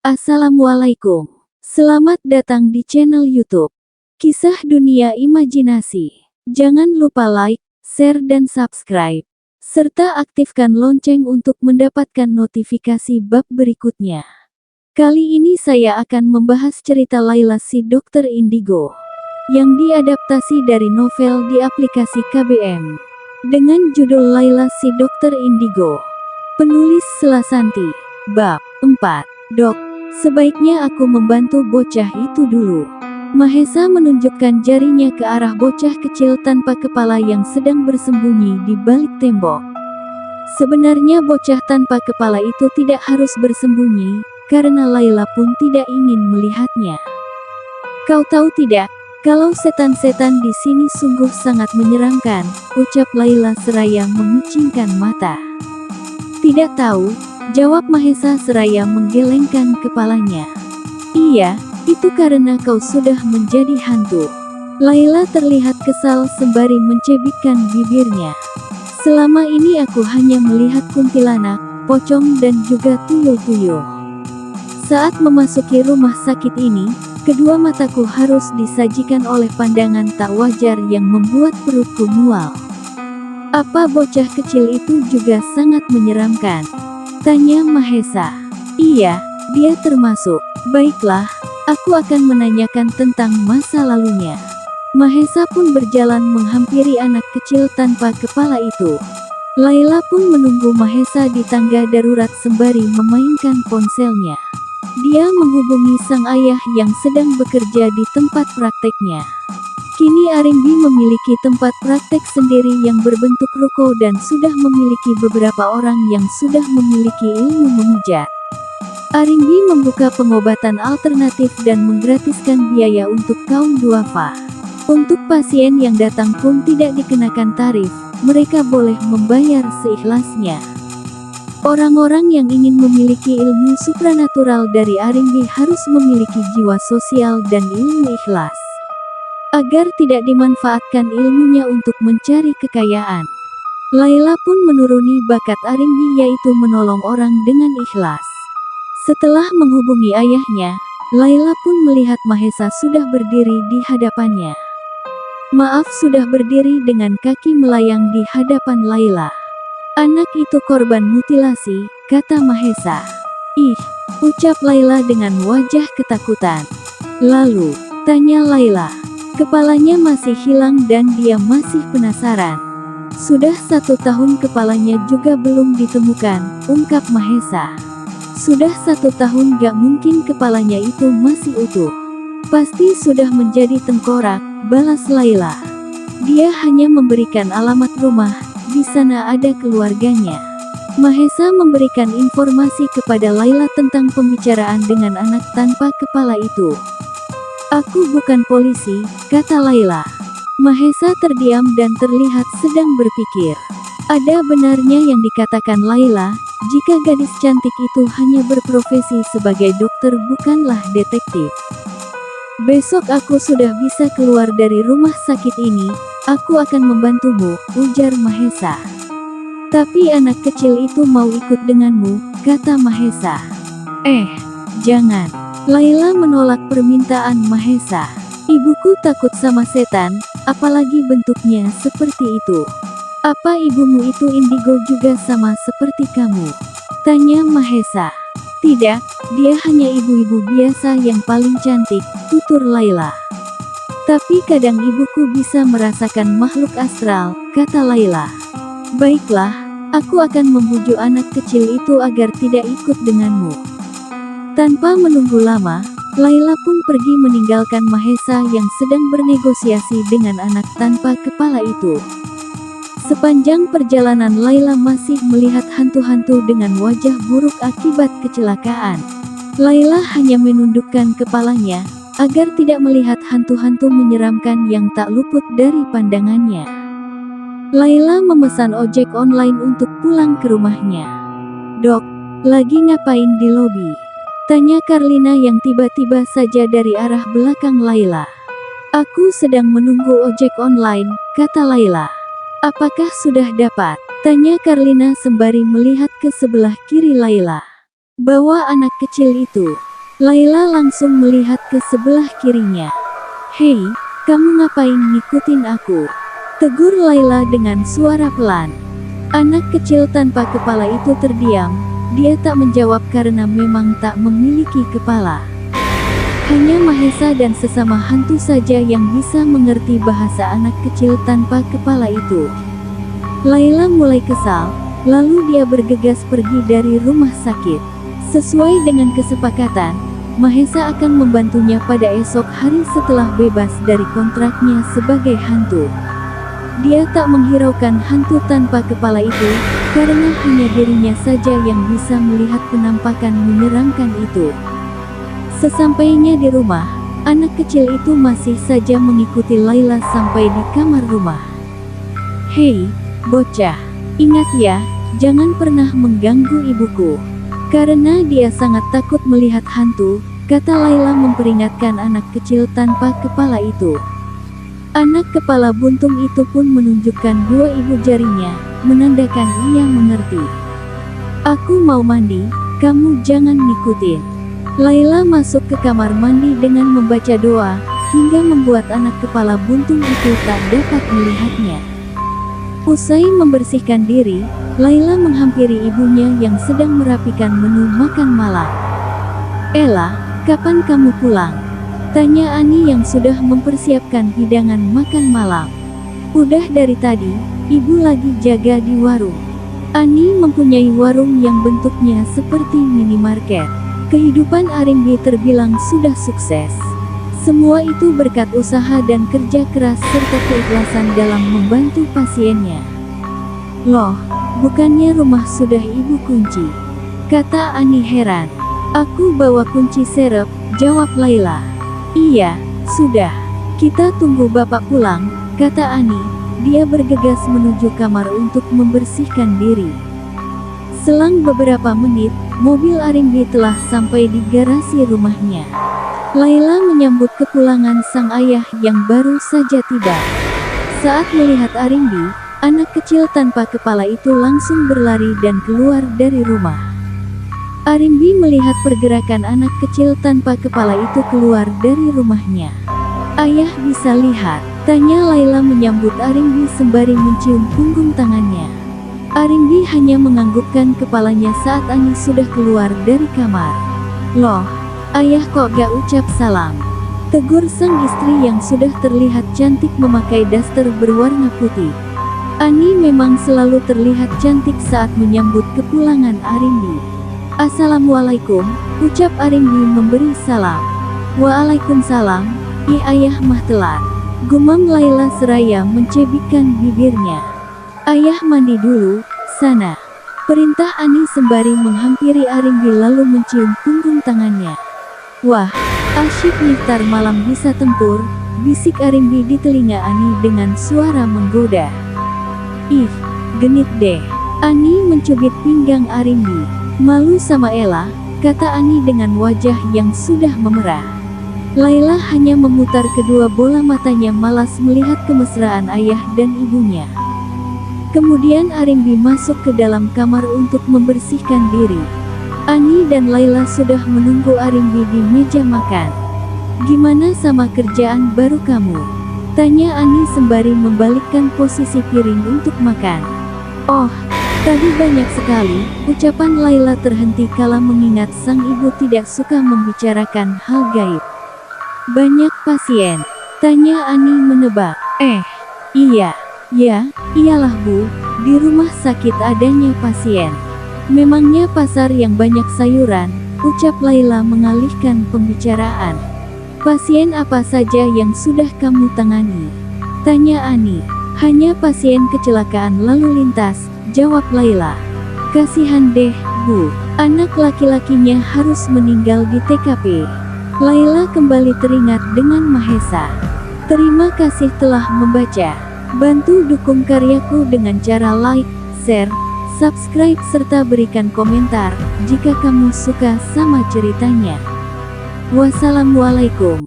Assalamualaikum. Selamat datang di channel YouTube Kisah Dunia Imajinasi. Jangan lupa like, share dan subscribe. Serta aktifkan lonceng untuk mendapatkan notifikasi bab berikutnya. Kali ini saya akan membahas cerita Layla si Dokter Indigo yang diadaptasi dari novel di aplikasi KBM dengan judul Layla si Dokter Indigo. Penulis Selasanti. Bab 4. Dok, sebaiknya aku membantu bocah itu dulu. Mahesa menunjukkan jarinya ke arah bocah kecil tanpa kepala yang sedang bersembunyi di balik tembok. Sebenarnya bocah tanpa kepala itu tidak harus bersembunyi, karena Layla pun tidak ingin melihatnya. Kau tahu tidak, kalau setan-setan di sini sungguh sangat menyeramkan, ucap Layla seraya memicingkan mata. Tidak tahu, jawab Mahesa seraya menggelengkan kepalanya. Iya, itu karena kau sudah menjadi hantu. Layla terlihat kesal sembari mencebitkan bibirnya. Selama ini aku hanya melihat kuntilanak, pocong dan juga tuyul-tuyul. Saat memasuki rumah sakit ini, kedua mataku harus disajikan oleh pandangan tak wajar yang membuat perutku mual. Apa bocah kecil itu juga sangat menyeramkan? Tanya Mahesa. Iya, dia termasuk. Baiklah, aku akan menanyakan tentang masa lalunya. Mahesa pun berjalan menghampiri anak kecil tanpa kepala itu. Layla pun menunggu Mahesa di tangga darurat sembari memainkan ponselnya. Dia menghubungi sang ayah yang sedang bekerja di tempat prakteknya. Kini Arimbi memiliki tempat praktek sendiri yang berbentuk ruko dan sudah memiliki beberapa orang yang sudah memiliki ilmu memijat. Arimbi membuka pengobatan alternatif dan menggratiskan biaya untuk kaum duafa. Untuk pasien yang datang pun tidak dikenakan tarif, mereka boleh membayar seikhlasnya. Orang-orang yang ingin memiliki ilmu supranatural dari Arimbi harus memiliki jiwa sosial dan ilmu ikhlas, agar tidak dimanfaatkan ilmunya untuk mencari kekayaan. Layla pun menuruni bakat Arimbi, yaitu menolong orang dengan ikhlas. Setelah menghubungi ayahnya, Layla pun melihat Mahesa sudah berdiri di hadapannya. Maaf, sudah berdiri dengan kaki melayang di hadapan Layla. Anak itu korban mutilasi, kata Mahesa. Ih, ucap Layla dengan wajah ketakutan. Lalu, tanya Layla. Kepalanya masih hilang dan dia masih penasaran. Sudah 1 tahun kepalanya juga belum ditemukan, ungkap Mahesa. Sudah 1 tahun gak mungkin kepalanya itu masih utuh. Pasti sudah menjadi tengkorak, balas Layla. Dia hanya memberikan alamat rumah, di sana ada keluarganya. Mahesa memberikan informasi kepada Layla tentang pembicaraan dengan anak tanpa kepala itu. Aku bukan polisi, kata Layla. Mahesa terdiam dan terlihat sedang berpikir. Ada benarnya yang dikatakan Layla, jika gadis cantik itu hanya berprofesi sebagai dokter bukanlah detektif. Besok aku sudah bisa keluar dari rumah sakit ini, aku akan membantumu, ujar Mahesa. Tapi anak kecil itu mau ikut denganmu, kata Mahesa. Jangan. Layla menolak permintaan Mahesa. Ibuku takut sama setan, apalagi bentuknya seperti itu. Apa ibumu itu indigo juga sama seperti kamu? Tanya Mahesa. Tidak, dia hanya ibu-ibu biasa yang paling cantik, tutur Layla. Tapi kadang ibuku bisa merasakan makhluk astral, kata Layla. Baiklah, aku akan membujuk anak kecil itu agar tidak ikut denganmu. Tanpa menunggu lama, Layla pun pergi meninggalkan Mahesa yang sedang bernegosiasi dengan anak tanpa kepala itu. Sepanjang perjalanan Layla masih melihat hantu-hantu dengan wajah buruk akibat kecelakaan. Layla hanya menundukkan kepalanya, agar tidak melihat hantu-hantu menyeramkan yang tak luput dari pandangannya. Layla memesan ojek online untuk pulang ke rumahnya. Dok, lagi ngapain di lobi? Tanya Karlina yang tiba-tiba saja dari arah belakang Layla. Aku sedang menunggu ojek online, kata Layla. Apakah sudah dapat? Tanya Karlina sembari melihat ke sebelah kiri Layla. Bawa anak kecil itu. Laila langsung melihat ke sebelah kirinya. "Hei, kamu ngapain ngikutin aku?" tegur Laila dengan suara pelan. Anak kecil tanpa kepala itu terdiam. Dia tak menjawab karena memang tak memiliki kepala. Hanya Mahesa dan sesama hantu saja yang bisa mengerti bahasa anak kecil tanpa kepala itu. Laila mulai kesal, lalu dia bergegas pergi dari rumah sakit. Sesuai dengan kesepakatan, Mahesa akan membantunya pada esok hari setelah bebas dari kontraknya sebagai hantu. Dia tak menghiraukan hantu tanpa kepala itu, karena hanya dirinya saja yang bisa melihat penampakan menyeramkan itu. Sesampainya di rumah, anak kecil itu masih saja mengikuti Laila sampai di kamar rumah. "Hei, bocah, ingat ya, jangan pernah mengganggu ibuku. Karena dia sangat takut melihat hantu," kata Laila memperingatkan anak kecil tanpa kepala itu. Anak kepala buntung itu pun menunjukkan 2 ibu jarinya, menandakan ia mengerti. "Aku mau mandi, kamu jangan ngikutin." Laila masuk ke kamar mandi dengan membaca doa, hingga membuat anak kepala buntung itu tak dapat melihatnya. Usai membersihkan diri, Laila menghampiri ibunya yang sedang merapikan menu makan malam. "Ella, kapan kamu pulang?" tanya Ani yang sudah mempersiapkan hidangan makan malam. "Udah dari tadi, ibu lagi jaga di warung." Ani mempunyai warung yang bentuknya seperti minimarket. Kehidupan Arimbi terbilang sudah sukses. Semua itu berkat usaha dan kerja keras serta keikhlasan dalam membantu pasiennya. "Loh, bukannya rumah sudah ibu kunci?" kata Ani heran. "Aku bawa kunci serep," jawab Laila. "Iya, sudah. Kita tunggu bapak pulang," kata Ani. Dia bergegas menuju kamar untuk membersihkan diri. Selang beberapa menit, mobil Arimbi telah sampai di garasi rumahnya. Laila menyambut kepulangan sang ayah yang baru saja tiba. Saat melihat Arimbi, anak kecil tanpa kepala itu langsung berlari dan keluar dari rumah. Arimbi melihat pergerakan anak kecil tanpa kepala itu keluar dari rumahnya. "Ayah bisa lihat?" tanya Laila menyambut Arimbi sembari mencium punggung tangannya. Arimbi hanya menganggukkan kepalanya saat Ani sudah keluar dari kamar. "Loh, ayah kok gak ucap salam?" tegur sang istri yang sudah terlihat cantik memakai daster berwarna putih. Ani memang selalu terlihat cantik saat menyambut kepulangan Arimbi. "Assalamualaikum," ucap Arimbi memberi salam. "Waalaikumsalam, ih ayah mah telat," gumam Laila seraya mencebikkan bibirnya. "Ayah mandi dulu, sana," perintah Ani sembari menghampiri Arimbi lalu mencium punggung tangannya. "Wah, asyik niftar malam bisa tempur," bisik Arimbi di telinga Ani dengan suara menggoda. "Ih, genit deh." Ani mencubit pinggang Arimbi. "Malu sama Ella," kata Ani dengan wajah yang sudah memerah. Laila hanya memutar kedua bola matanya malas melihat kemesraan ayah dan ibunya. Kemudian Arimbi masuk ke dalam kamar untuk membersihkan diri. Ani dan Laila sudah menunggu Arimbi di meja makan. "Gimana sama kerjaan baru kamu?" tanya Ani sembari membalikkan posisi piring untuk makan. "Oh, tadi banyak sekali," ucapan Laila terhenti kala mengingat sang ibu tidak suka membicarakan hal gaib. "Banyak pasien?" tanya Ani menebak. Iya. "Ya, iyalah Bu, di rumah sakit adanya pasien. Memangnya pasar yang banyak sayuran," ucap Laila mengalihkan pembicaraan. "Pasien apa saja yang sudah kamu tangani?" tanya Ani. "Hanya pasien kecelakaan lalu lintas," jawab Laila. "Kasihan deh, Bu, anak laki-lakinya harus meninggal di TKP." Laila kembali teringat dengan Mahesa. Terima kasih telah membaca. Bantu dukung karyaku dengan cara like, share, subscribe serta berikan komentar jika kamu suka sama ceritanya. Wassalamualaikum.